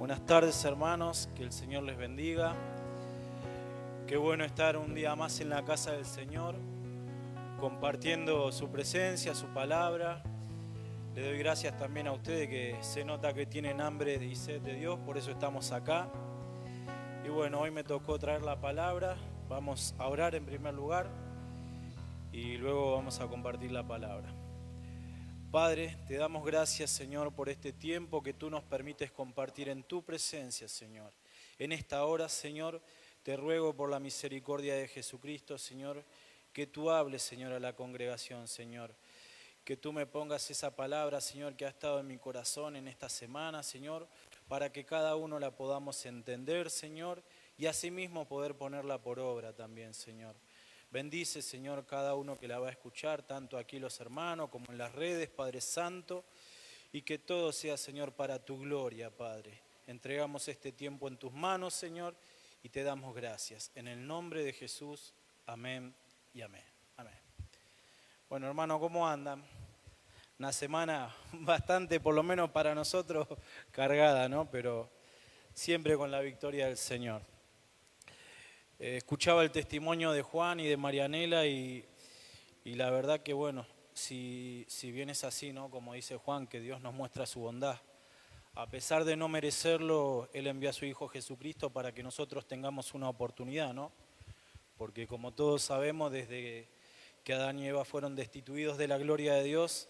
Buenas tardes, hermanos, que el Señor les bendiga. Qué bueno estar un día más en la casa del Señor, compartiendo su presencia, su palabra. Le doy gracias también a ustedes que se nota que tienen hambre y sed de Dios, por eso estamos acá. Y bueno, hoy me tocó traer la palabra. Vamos a orar en primer lugar y luego vamos a compartir la palabra. Padre, te damos gracias, Señor, por este tiempo que tú nos permites compartir en tu presencia, Señor. En esta hora, Señor, te ruego por la misericordia de Jesucristo, Señor, que tú hables, Señor, a la congregación, Señor. Que tú me pongas esa palabra, Señor, que ha estado en mi corazón en esta semana, Señor, para que cada uno la podamos entender, Señor, y asimismo poder ponerla por obra también, Señor. Bendice, Señor, cada uno que la va a escuchar, tanto aquí los hermanos como en las redes, Padre Santo, y que todo sea, Señor, para tu gloria, Padre. Entregamos este tiempo en tus manos, Señor, y te damos gracias. En el nombre de Jesús, amén y amén. Amén. Bueno, hermano, ¿cómo andan? Una semana bastante, por lo menos para nosotros, cargada, ¿no? Pero siempre con la victoria del Señor. Escuchaba el testimonio de Juan y de Marianela y la verdad que, bueno, si bien es así, ¿no? Como dice Juan, que Dios nos muestra su bondad. A pesar de no merecerlo, Él envió a su Hijo Jesucristo para que nosotros tengamos una oportunidad, ¿no? Porque como todos sabemos, desde que Adán y Eva fueron destituidos de la gloria de Dios,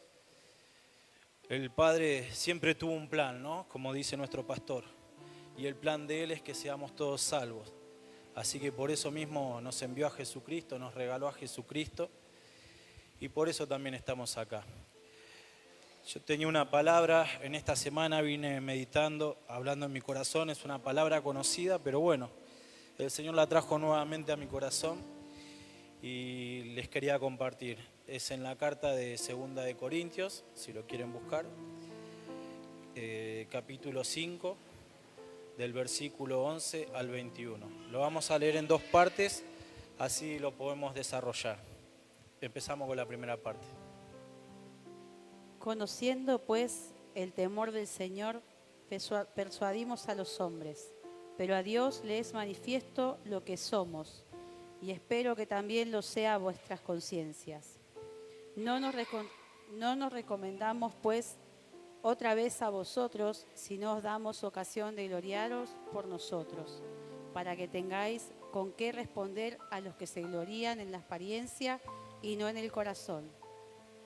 el Padre siempre tuvo un plan, ¿no? Como dice nuestro pastor. Y el plan de Él es que seamos todos salvos. Así que por eso mismo nos envió a Jesucristo, nos regaló a Jesucristo. Y por eso también estamos acá. Yo tenía una palabra, en esta semana vine meditando, hablando en mi corazón. Es una palabra conocida, pero bueno, el Señor la trajo nuevamente a mi corazón y les quería compartir. Es en la carta de 2 de Corintios, si lo quieren buscar, capítulo 5, del versículo 11 al 21. Lo vamos a leer en dos partes, así lo podemos desarrollar. Empezamos con la primera parte. Conociendo, pues, el temor del Señor, persuadimos a los hombres, pero a Dios le es manifiesto lo que somos, y espero que también lo sea a vuestras conciencias. No nos recomendamos, pues, otra vez a vosotros, si no os damos ocasión de gloriaros por nosotros, para que tengáis con qué responder a los que se glorían en la apariencia y no en el corazón.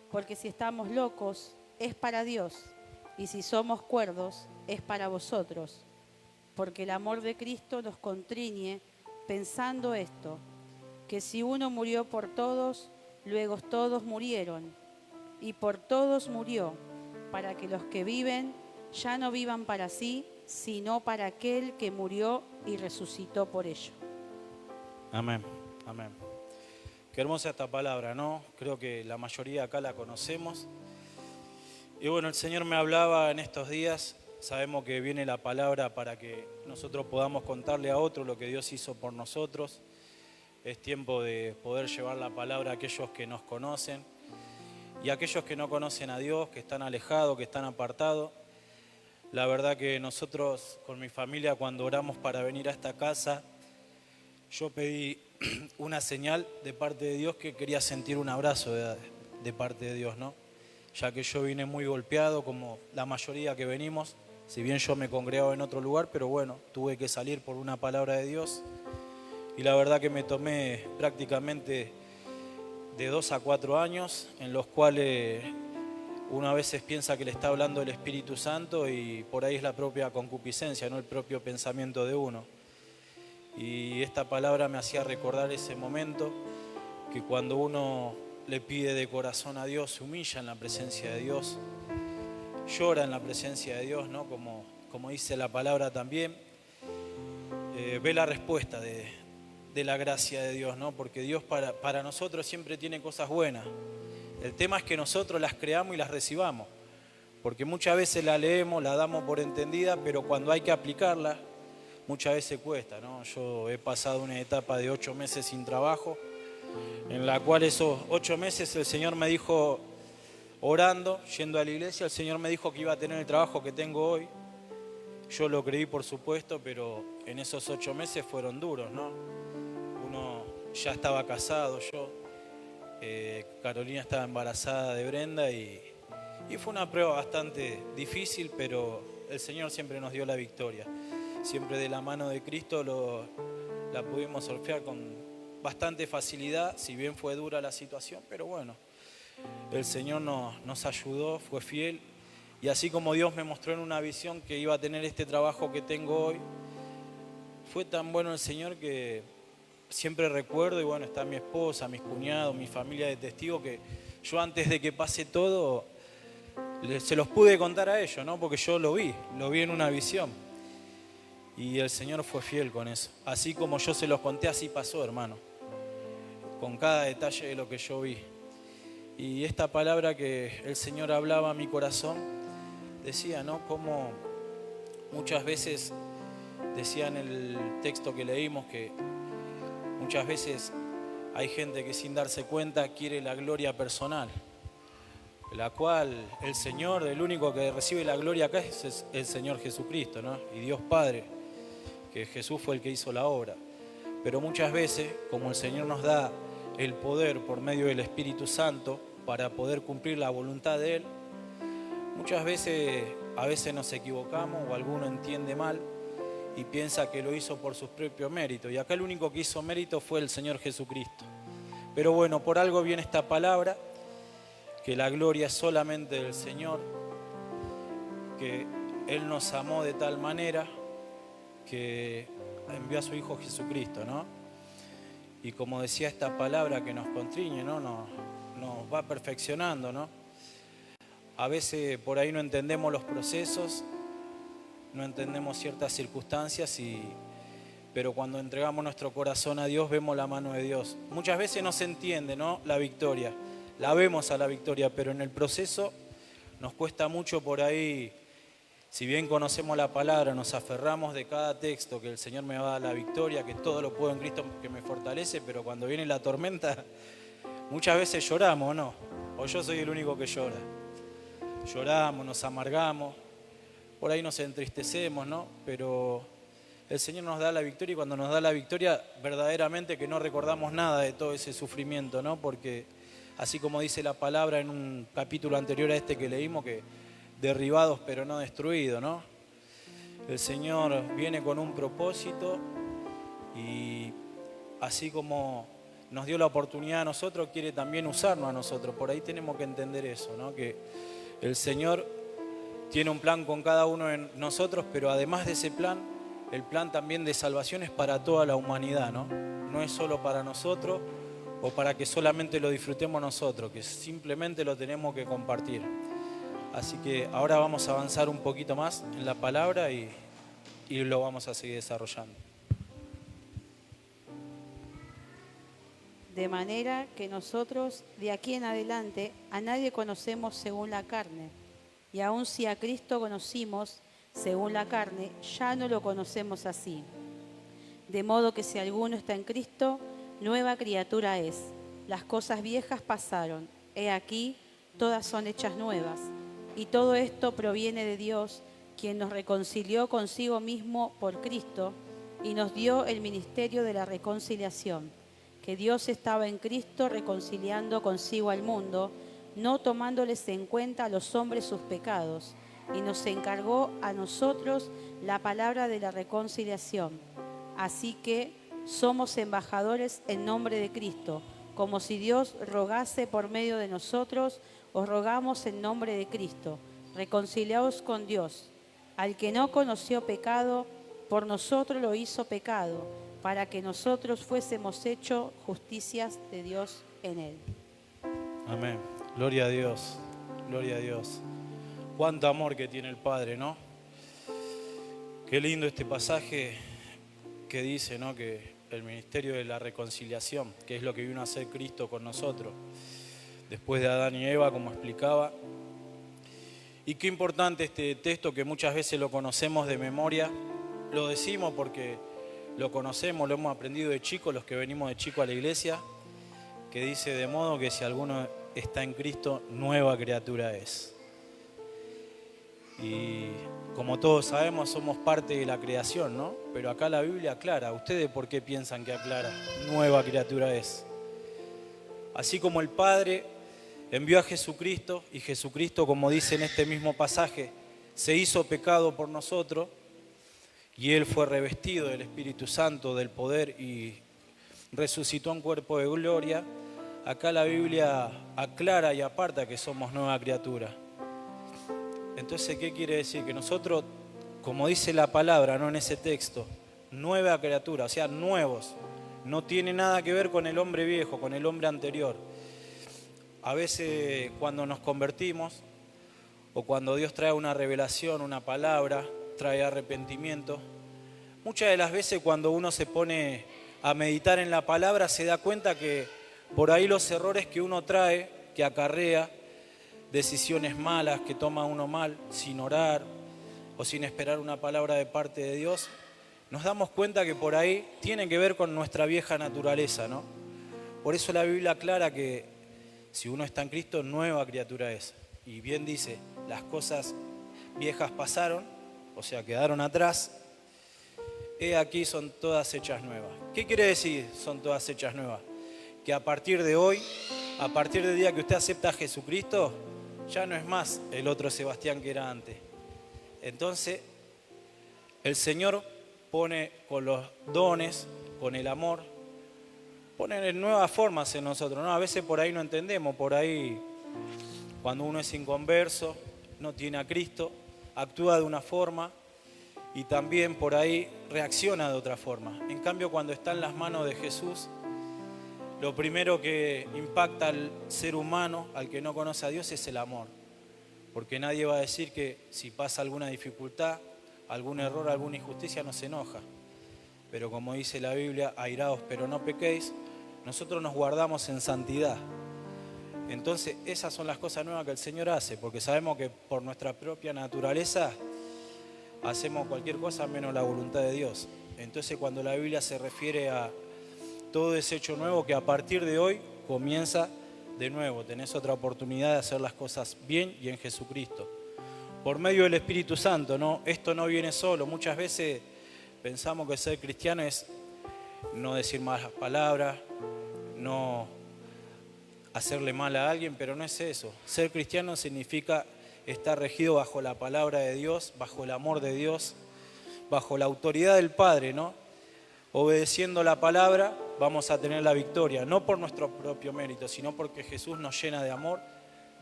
Porque si estamos locos, es para Dios, y si somos cuerdos, es para vosotros. Porque el amor de Cristo nos constriñe, pensando esto, que si uno murió por todos, luego todos murieron, y por todos murió, para que los que viven ya no vivan para sí, sino para aquel que murió y resucitó por ello. Amén, amén. Qué hermosa esta palabra, ¿no? Creo que la mayoría acá la conocemos. Y bueno, el Señor me hablaba en estos días. Sabemos que viene la palabra para que nosotros podamos contarle a otro lo que Dios hizo por nosotros. Es tiempo de poder llevar la palabra a aquellos que nos conocen y a aquellos que no conocen a Dios, que están alejados, que están apartados. La verdad que nosotros con mi familia, cuando oramos para venir a esta casa, yo pedí una señal de parte de Dios, que quería sentir un abrazo de parte de Dios, ¿no? Ya que yo vine muy golpeado, como la mayoría que venimos, si bien yo me congregaba en otro lugar, pero bueno, tuve que salir por una palabra de Dios. Y la verdad que me tomé prácticamente de 2 a 4 años, en los cuales uno a veces piensa que le está hablando el Espíritu Santo y por ahí es la propia concupiscencia, no el propio pensamiento de uno. Y esta palabra me hacía recordar ese momento que cuando uno le pide de corazón a Dios, se humilla en la presencia de Dios, llora en la presencia de Dios, ¿no? Como dice la palabra también, ve la respuesta de la gracia de Dios, ¿no? Porque Dios para nosotros siempre tiene cosas buenas. El tema es que nosotros las creamos y las recibamos, porque muchas veces la leemos, la damos por entendida, pero cuando hay que aplicarla, muchas veces cuesta, ¿no? Yo he pasado una etapa de 8 meses sin trabajo, en la cual esos 8 meses el Señor me dijo, orando, yendo a la iglesia, el Señor me dijo que iba a tener el trabajo que tengo hoy. Yo lo creí, por supuesto, pero en esos 8 meses fueron duros, ¿no? Uno ya estaba casado, Carolina estaba embarazada de Brenda y fue una prueba bastante difícil, pero el Señor siempre nos dio la victoria. Siempre de la mano de Cristo la pudimos surfear con bastante facilidad, si bien fue dura la situación, pero bueno, el Señor nos ayudó, fue fiel. Y así como Dios me mostró en una visión que iba a tener este trabajo que tengo hoy, fue tan bueno el Señor que siempre recuerdo, y bueno, está mi esposa, mis cuñados, mi familia de testigos, que yo antes de que pase todo, se los pude contar a ellos, ¿no? Porque yo lo vi en una visión. Y el Señor fue fiel con eso. Así como yo se los conté, así pasó, hermano. Con cada detalle de lo que yo vi. Y esta palabra que el Señor hablaba a mi corazón, decía, ¿no? Como muchas veces, decía en el texto que leímos, que muchas veces hay gente que sin darse cuenta quiere la gloria personal, la cual el Señor, el único que recibe la gloria acá es el Señor Jesucristo, ¿no? Y Dios Padre, que Jesús fue el que hizo la obra. Pero muchas veces, como el Señor nos da el poder por medio del Espíritu Santo para poder cumplir la voluntad de Él, muchas veces, a veces nos equivocamos o alguno entiende mal y piensa que lo hizo por sus propios méritos. Y acá el único que hizo mérito fue el Señor Jesucristo. Pero bueno, por algo viene esta palabra, que la gloria es solamente del Señor, que Él nos amó de tal manera que envió a su Hijo Jesucristo, ¿no? Y como decía esta palabra que nos constriñe, ¿no? Nos va perfeccionando, ¿no? A veces por ahí no entendemos los procesos, no entendemos ciertas circunstancias, pero cuando entregamos nuestro corazón a Dios vemos la mano de Dios. Muchas veces no se entiende, ¿no? La victoria, la vemos a la victoria, pero en el proceso nos cuesta mucho por ahí. Si bien conocemos la palabra, nos aferramos de cada texto que el Señor me va a dar la victoria, que todo lo puedo en Cristo que me fortalece, pero cuando viene la tormenta, muchas veces lloramos, ¿no? O yo soy el único que llora. Lloramos, nos amargamos, por ahí nos entristecemos, ¿no? Pero el Señor nos da la victoria, y cuando nos da la victoria, verdaderamente que no recordamos nada de todo ese sufrimiento, ¿no? Porque así como dice la palabra en un capítulo anterior a este que leímos, que derribados pero no destruidos, ¿no? El Señor viene con un propósito, y así como nos dio la oportunidad a nosotros, quiere también usarnos a nosotros. Por ahí tenemos que entender eso, ¿no? Que el Señor tiene un plan con cada uno de nosotros, pero además de ese plan, el plan también de salvación es para toda la humanidad, ¿no? No es solo para nosotros o para que solamente lo disfrutemos nosotros, que simplemente lo tenemos que compartir. Así que ahora vamos a avanzar un poquito más en la palabra y lo vamos a seguir desarrollando. De manera que nosotros de aquí en adelante a nadie conocemos según la carne, y aun si a Cristo conocimos según la carne, ya no lo conocemos así. De modo que si alguno está en Cristo, nueva criatura es. Las cosas viejas pasaron, he aquí, todas son hechas nuevas. Y todo esto proviene de Dios, quien nos reconcilió consigo mismo por Cristo y nos dio el ministerio de la reconciliación, que Dios estaba en Cristo reconciliando consigo al mundo, no tomándoles en cuenta a los hombres sus pecados, y nos encargó a nosotros la palabra de la reconciliación. Así que somos embajadores en nombre de Cristo, como si Dios rogase por medio de nosotros. Os rogamos en nombre de Cristo, reconciliaos con Dios. Al que no conoció pecado, por nosotros lo hizo pecado, para que nosotros fuésemos hechos justicias de Dios en él. Amén. Gloria a Dios, gloria a Dios. Cuánto amor que tiene el Padre, ¿no? Qué lindo este pasaje que dice, ¿no? Que el ministerio de la reconciliación, que es lo que vino a hacer Cristo con nosotros, después de Adán y Eva, como explicaba. Y qué importante este texto, que muchas veces lo conocemos de memoria. Lo decimos porque lo conocemos, lo hemos aprendido de chicos, los que venimos de chico a la iglesia, que dice: de modo que si alguno está en Cristo, nueva criatura es. Y como todos sabemos, somos parte de la creación, ¿no? Pero acá la Biblia aclara. ¿Ustedes por qué piensan que aclara? Nueva criatura es. Así como el Padre envió a Jesucristo, y Jesucristo, como dice en este mismo pasaje, se hizo pecado por nosotros, y Él fue revestido del Espíritu Santo, del poder, y resucitó en cuerpo de gloria. Acá la Biblia aclara y aparta que somos nueva criatura. Entonces, ¿qué quiere decir? Que nosotros, como dice la palabra, ¿no? En ese texto, nueva criatura, o sea, nuevos. No tiene nada que ver con el hombre viejo, con el hombre anterior. A veces cuando nos convertimos, o cuando Dios trae una revelación, una palabra, trae arrepentimiento, muchas de las veces cuando uno se pone a meditar en la palabra, se da cuenta que por ahí los errores que uno trae, que acarrea, decisiones malas que toma uno mal, sin orar o sin esperar una palabra de parte de Dios, nos damos cuenta que por ahí tiene que ver con nuestra vieja naturaleza, ¿no? Por eso la Biblia aclara que si uno está en Cristo, nueva criatura es. Y bien dice, las cosas viejas pasaron, o sea, quedaron atrás, he aquí son todas hechas nuevas. ¿Qué quiere decir son todas hechas nuevas? Que a partir de hoy, a partir del día que usted acepta a Jesucristo, ya no es más el otro Sebastián que era antes. Entonces, el Señor pone con los dones, con el amor, pone nuevas formas en nosotros, ¿no? A veces por ahí no entendemos, por ahí cuando uno es inconverso, no tiene a Cristo, actúa de una forma y también por ahí reacciona de otra forma. En cambio, cuando está en las manos de Jesús, lo primero que impacta al ser humano, al que no conoce a Dios, es el amor. Porque nadie va a decir que si pasa alguna dificultad, algún error, alguna injusticia, no se enoja. Pero como dice la Biblia, airaos pero no pequéis, nosotros nos guardamos en santidad. Entonces esas son las cosas nuevas que el Señor hace, porque sabemos que por nuestra propia naturaleza hacemos cualquier cosa menos la voluntad de Dios. Entonces cuando la Biblia se refiere a todo es hecho nuevo, que a partir de hoy comienza de nuevo, tenés otra oportunidad de hacer las cosas bien y en Jesucristo. Por medio del Espíritu Santo, ¿no? Esto no viene solo. Muchas veces pensamos que ser cristiano es no decir malas palabras, no hacerle mal a alguien, pero no es eso. Ser cristiano significa estar regido bajo la palabra de Dios, bajo el amor de Dios, bajo la autoridad del Padre, ¿no? Obedeciendo la palabra vamos a tener la victoria, no por nuestro propio mérito, sino porque Jesús nos llena de amor,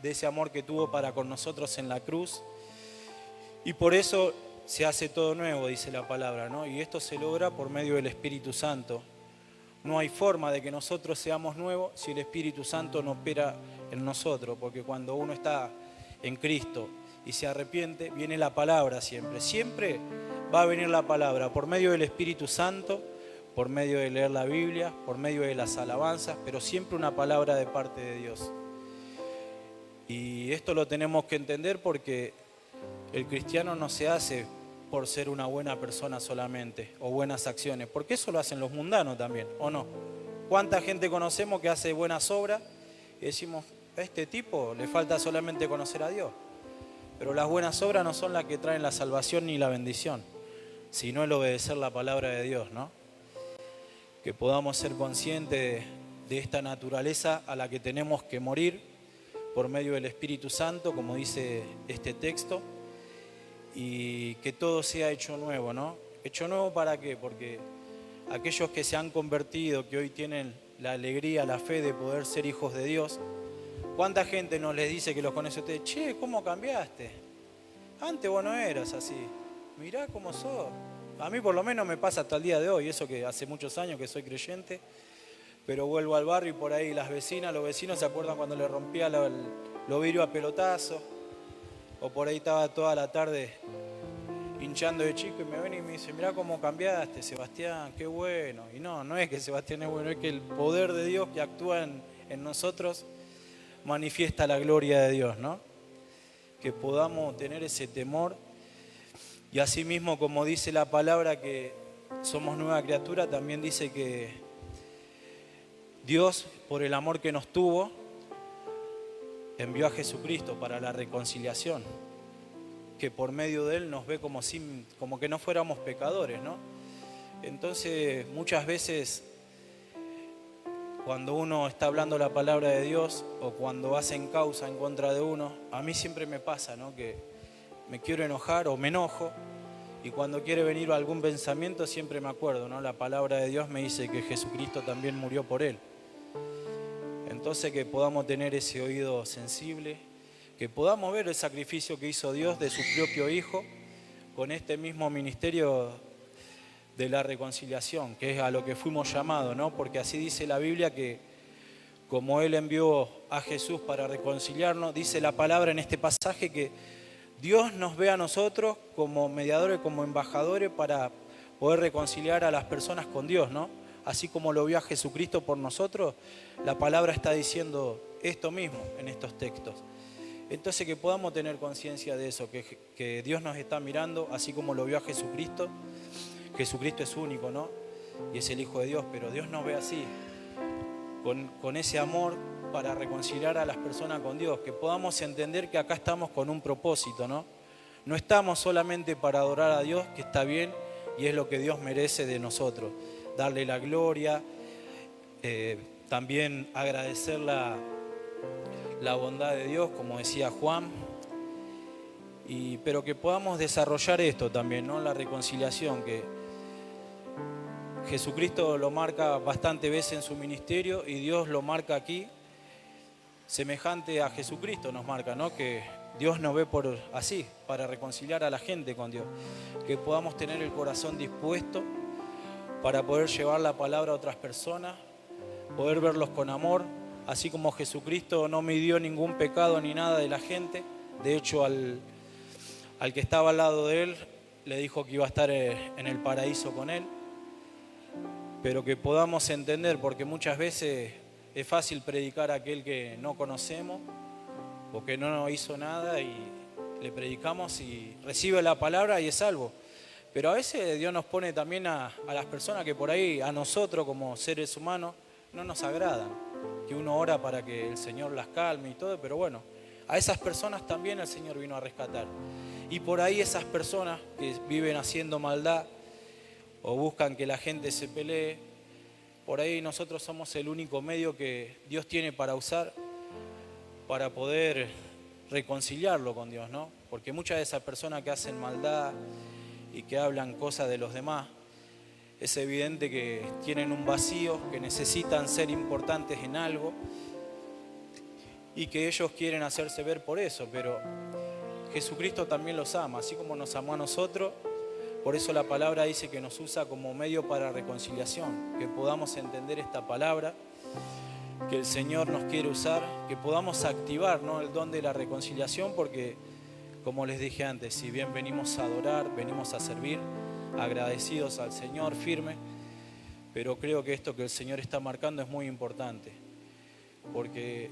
de ese amor que tuvo para con nosotros en la cruz. Y por eso se hace todo nuevo, dice la palabra, ¿no? Y esto se logra por medio del Espíritu Santo. No hay forma de que nosotros seamos nuevos si el Espíritu Santo no opera en nosotros, porque cuando uno está en Cristo y se arrepiente, viene la palabra siempre. Siempre va a venir la palabra por medio del Espíritu Santo, por medio de leer la Biblia, por medio de las alabanzas, pero siempre una palabra de parte de Dios. Y esto lo tenemos que entender porque el cristiano no se hace por ser una buena persona solamente o buenas acciones, porque eso lo hacen los mundanos también, ¿o no? ¿Cuánta gente conocemos que hace buenas obras y decimos, a este tipo le falta solamente conocer a Dios? Pero las buenas obras no son las que traen la salvación ni la bendición, sino el obedecer la palabra de Dios, ¿no? Que podamos ser conscientes de esta naturaleza a la que tenemos que morir por medio del Espíritu Santo, como dice este texto, y que todo sea hecho nuevo, ¿no? ¿Hecho nuevo para qué? Porque aquellos que se han convertido, que hoy tienen la alegría, la fe de poder ser hijos de Dios, ¿cuánta gente nos les dice que los conoce a ustedes? Che, ¿cómo cambiaste? Antes vos no eras así. Mirá cómo sos. A mí por lo menos me pasa hasta el día de hoy, eso que hace muchos años que soy creyente, pero vuelvo al barrio y por ahí las vecinas, los vecinos se acuerdan cuando le rompía los vidrios a pelotazo, o por ahí estaba toda la tarde hinchando de chico y me ven y me dicen, mirá cómo cambiaste, Sebastián, qué bueno. Y no es que Sebastián es bueno, es que el poder de Dios que actúa en nosotros manifiesta la gloria de Dios, ¿no? Que podamos tener ese temor. Y asimismo, como dice la palabra que somos nueva criatura, también dice que Dios, por el amor que nos tuvo, envió a Jesucristo para la reconciliación. que por medio de Él nos ve como que no fuéramos pecadores, ¿no? Entonces, muchas veces, cuando uno está hablando la palabra de Dios o cuando hacen causa en contra de uno, a mí siempre me pasa, ¿no? Que me quiero enojar o me enojo, y cuando quiere venir algún pensamiento siempre me acuerdo, ¿no? La palabra de Dios me dice que Jesucristo también murió por Él. Entonces, que podamos tener ese oído sensible, que podamos ver el sacrificio que hizo Dios de su propio Hijo con este mismo ministerio de la reconciliación, que es a lo que fuimos llamados, ¿no? Porque así dice la Biblia, que como Él envió a Jesús para reconciliarnos, dice la palabra en este pasaje que Dios nos ve a nosotros como mediadores, como embajadores para poder reconciliar a las personas con Dios, ¿no? Así como lo vio a Jesucristo por nosotros, la palabra está diciendo esto mismo en estos textos. Entonces, que podamos tener conciencia de eso, que Dios nos está mirando, así como lo vio a Jesucristo. Jesucristo es único, ¿no? Y es el Hijo de Dios, pero Dios nos ve así, con ese amor para reconciliar a las personas con Dios, que podamos entender que acá estamos con un propósito, ¿no? No estamos solamente para adorar a Dios, que está bien y es lo que Dios merece de nosotros, darle la gloria, también agradecer la bondad de Dios, como decía Juan, pero que podamos desarrollar esto también, ¿no? La reconciliación, que Jesucristo lo marca bastante veces en su ministerio y Dios lo marca aquí, semejante a Jesucristo nos marca, ¿no? Que Dios nos ve así, para reconciliar a la gente con Dios, que podamos tener el corazón dispuesto para poder llevar la palabra a otras personas, poder verlos con amor, así como Jesucristo no midió ningún pecado ni nada de la gente. De hecho, al que estaba al lado de Él, le dijo que iba a estar en el paraíso con Él. Pero que podamos entender, porque muchas veces es fácil predicar a aquel que no conocemos o que no hizo nada, y le predicamos y recibe la palabra y es salvo. Pero a veces Dios nos pone también a las personas que por ahí, a nosotros como seres humanos, no nos agradan, que uno ora para que el Señor las calme y todo, pero bueno, a esas personas también el Señor vino a rescatar. Y por ahí esas personas que viven haciendo maldad o buscan que la gente se pelee, por ahí nosotros somos el único medio que Dios tiene para usar para poder reconciliarlo con Dios, ¿no? Porque muchas de esas personas que hacen maldad y que hablan cosas de los demás, es evidente que tienen un vacío, que necesitan ser importantes en algo y que ellos quieren hacerse ver por eso, pero Jesucristo también los ama, así como nos amó a nosotros. Por eso la palabra dice que nos usa como medio para reconciliación, que podamos entender esta palabra, que el Señor nos quiere usar, que podamos activar, ¿no?, el don de la reconciliación, porque, como les dije antes, si bien venimos a adorar, venimos a servir, agradecidos al Señor, firme, pero creo que esto que el Señor está marcando es muy importante, porque,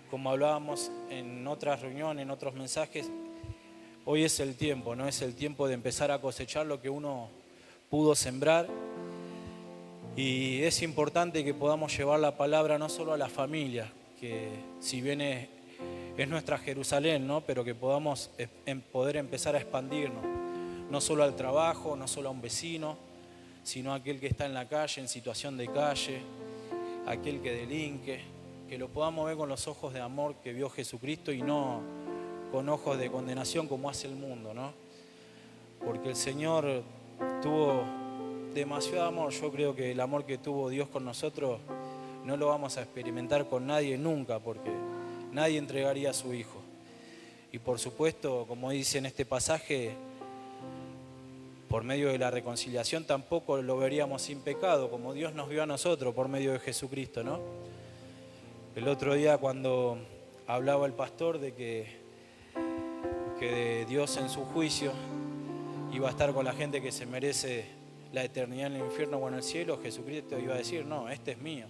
como hablábamos en otras reuniones, en otros mensajes, hoy es el tiempo, ¿no? Es el tiempo de empezar a cosechar lo que uno pudo sembrar. Y es importante que podamos llevar la palabra no solo a la familia, que si bien es nuestra Jerusalén, ¿no?, pero que podamos poder empezar a expandirnos, no solo al trabajo, no solo a un vecino, sino a aquel que está en la calle, en situación de calle, aquel que delinque, que lo podamos ver con los ojos de amor que vio Jesucristo y no con ojos de condenación como hace el mundo, ¿no? Porque el Señor tuvo demasiado amor. Yo creo que el amor que tuvo Dios con nosotros no lo vamos a experimentar con nadie nunca, porque nadie entregaría a su Hijo. Y por supuesto, como dice en este pasaje, por medio de la reconciliación tampoco lo veríamos sin pecado, como Dios nos vio a nosotros por medio de Jesucristo, ¿no? El otro día, cuando hablaba el pastor de que Dios en su juicio iba a estar con la gente que se merece la eternidad en el infierno o en el cielo, Jesucristo iba a decir, no, este es mío.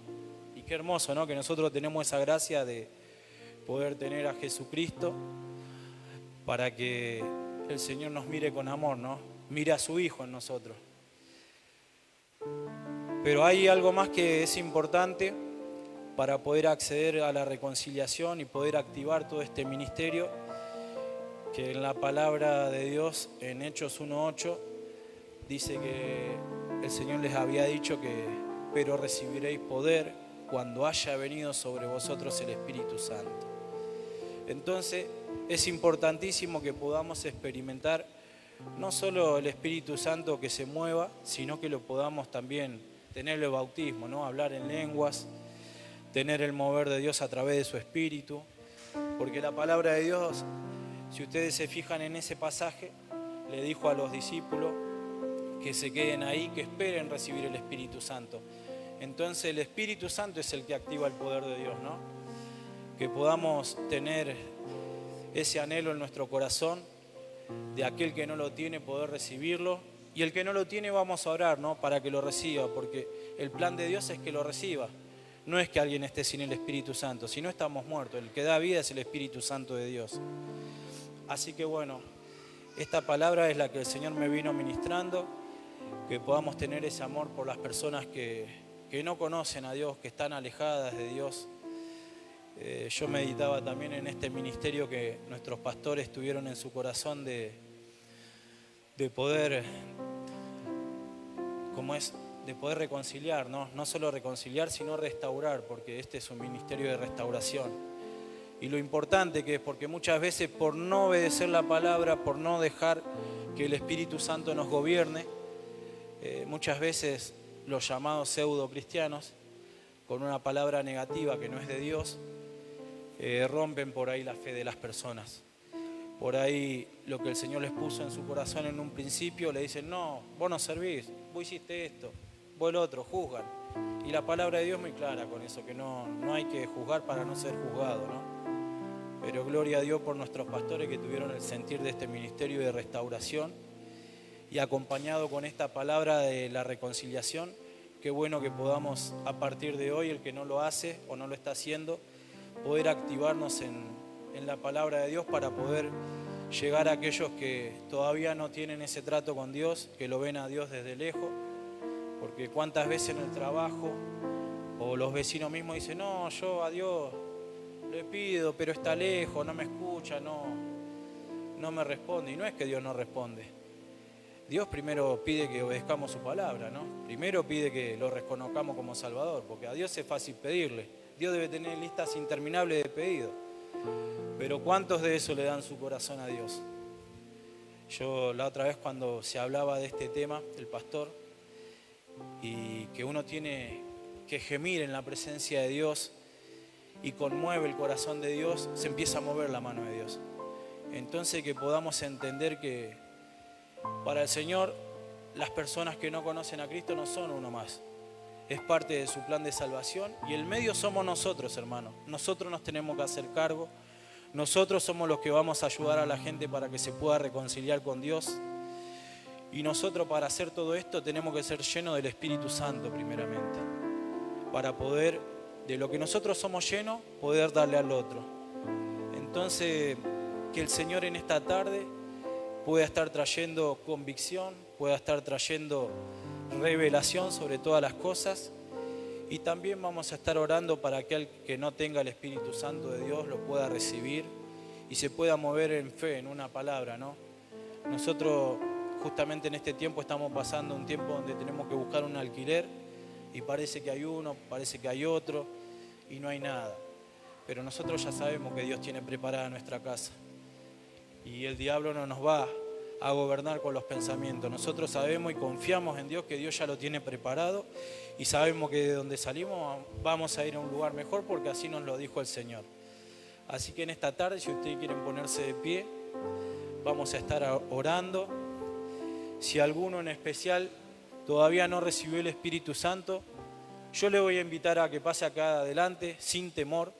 Y qué hermoso, ¿no?, que nosotros tenemos esa gracia de poder tener a Jesucristo para que el Señor nos mire con amor, ¿no? Mire a su Hijo en nosotros. Pero hay algo más que es importante para poder acceder a la reconciliación y poder activar todo este ministerio, que en la palabra de Dios, en Hechos 1:8, dice que el Señor les había dicho que, pero recibiréis poder cuando haya venido sobre vosotros el Espíritu Santo. Entonces, es importantísimo que podamos experimentar no solo el Espíritu Santo que se mueva, sino que lo podamos también tener el bautismo, ¿no? Hablar en lenguas, tener el mover de Dios a través de su Espíritu, porque la palabra de Dios, si ustedes se fijan en ese pasaje, le dijo a los discípulos que se queden ahí, que esperen recibir el Espíritu Santo. Entonces el Espíritu Santo es el que activa el poder de Dios, ¿no? Que podamos tener ese anhelo en nuestro corazón, de aquel que no lo tiene poder recibirlo, y el que no lo tiene vamos a orar, ¿no? Para que lo reciba, porque el plan de Dios es que lo reciba. No es que alguien esté sin el Espíritu Santo, si no estamos muertos. El que da vida es el Espíritu Santo de Dios. Así que bueno, esta palabra es la que el Señor me vino ministrando, que podamos tener ese amor por las personas que no conocen a Dios, que están alejadas de Dios. Yo meditaba también en este ministerio que nuestros pastores tuvieron en su corazón de poder, de poder reconciliar, ¿no? No solo reconciliar, sino restaurar, porque este es un ministerio de restauración. Y lo importante que es, porque muchas veces por no obedecer la palabra, por no dejar que el Espíritu Santo nos gobierne, muchas veces los llamados pseudo cristianos, con una palabra negativa que no es de Dios, rompen por ahí la fe de las personas. Por ahí lo que el Señor les puso en su corazón en un principio, le dicen, no, vos no servís, vos hiciste esto, vos el otro, juzgan. Y la palabra de Dios es muy clara con eso, que no hay que juzgar para no ser juzgado, ¿no? Pero gloria a Dios por nuestros pastores que tuvieron el sentir de este ministerio de restauración, y acompañado con esta palabra de la reconciliación, qué bueno que podamos a partir de hoy, el que no lo hace o no lo está haciendo, poder activarnos en la palabra de Dios para poder llegar a aquellos que todavía no tienen ese trato con Dios, que lo ven a Dios desde lejos, porque cuántas veces en el trabajo o los vecinos mismos dicen, no, yo a Dios le pido, pero está lejos, no me escucha, no me responde. Y no es que Dios no responde. Dios primero pide que obedezcamos su palabra, ¿no? Primero pide que lo reconozcamos como Salvador, porque a Dios es fácil pedirle. Dios debe tener listas interminables de pedidos. Pero ¿cuántos de eso le dan su corazón a Dios? Yo la otra vez cuando se hablaba de este tema, el pastor, y que uno tiene que gemir en la presencia de Dios y conmueve el corazón de Dios, se empieza a mover la mano de Dios. Entonces que podamos entender que para el Señor las personas que no conocen a Cristo no son uno más. Es parte de su plan de salvación y el medio somos nosotros, hermanos. Nosotros nos tenemos que hacer cargo. Nosotros somos los que vamos a ayudar a la gente para que se pueda reconciliar con Dios. Y nosotros para hacer todo esto tenemos que ser llenos del Espíritu Santo primeramente. Para poder, de lo que nosotros somos llenos, poder darle al otro. Entonces, que el Señor en esta tarde pueda estar trayendo convicción, pueda estar trayendo revelación sobre todas las cosas, y también vamos a estar orando para que aquel que no tenga el Espíritu Santo de Dios lo pueda recibir y se pueda mover en fe, en una palabra, ¿no? Nosotros justamente en este tiempo estamos pasando un tiempo donde tenemos que buscar un alquiler y parece que hay uno, parece que hay otro y no hay nada, pero nosotros ya sabemos que Dios tiene preparada nuestra casa y el diablo no nos va a gobernar con los pensamientos. Nosotros sabemos y confiamos en Dios que Dios ya lo tiene preparado y sabemos que de donde salimos vamos a ir a un lugar mejor porque así nos lo dijo el Señor. Así que en esta tarde, si ustedes quieren ponerse de pie, vamos a estar orando. Si alguno en especial todavía no recibió el Espíritu Santo, yo le voy a invitar a que pase acá adelante sin temor,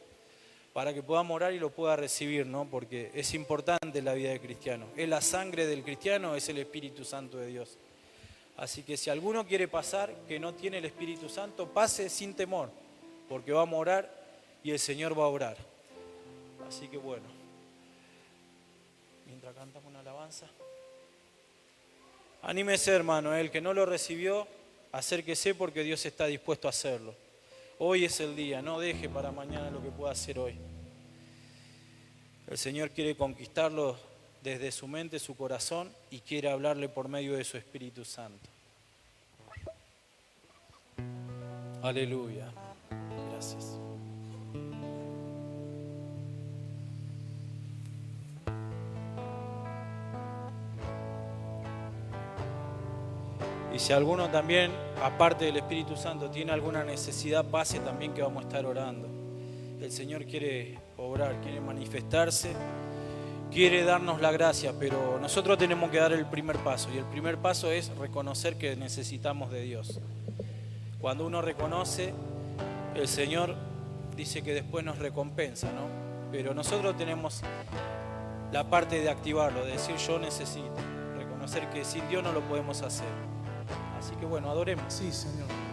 para que podamos orar y lo pueda recibir, ¿no? Porque es importante la vida del cristiano. Es la sangre del cristiano, es el Espíritu Santo de Dios. Así que si alguno quiere pasar, que no tiene el Espíritu Santo, pase sin temor, porque vamos a orar y el Señor va a orar. Así que bueno, mientras cantamos una alabanza, anímese, hermano, el que no lo recibió, acérquese porque Dios está dispuesto a hacerlo. Hoy es el día, no deje para mañana lo que pueda hacer hoy. El Señor quiere conquistarlo desde su mente, su corazón, y quiere hablarle por medio de su Espíritu Santo. Aleluya. Gracias. Y si alguno también, aparte del Espíritu Santo, tiene alguna necesidad, pase también, que vamos a estar orando. El Señor quiere obrar, quiere manifestarse, quiere darnos la gracia, pero nosotros tenemos que dar el primer paso. Y el primer paso es reconocer que necesitamos de Dios. Cuando uno reconoce, el Señor dice que después nos recompensa, ¿no? Pero nosotros tenemos la parte de activarlo, de decir yo necesito, reconocer que sin Dios no lo podemos hacer. Así que bueno, adoremos. Sí, Señor.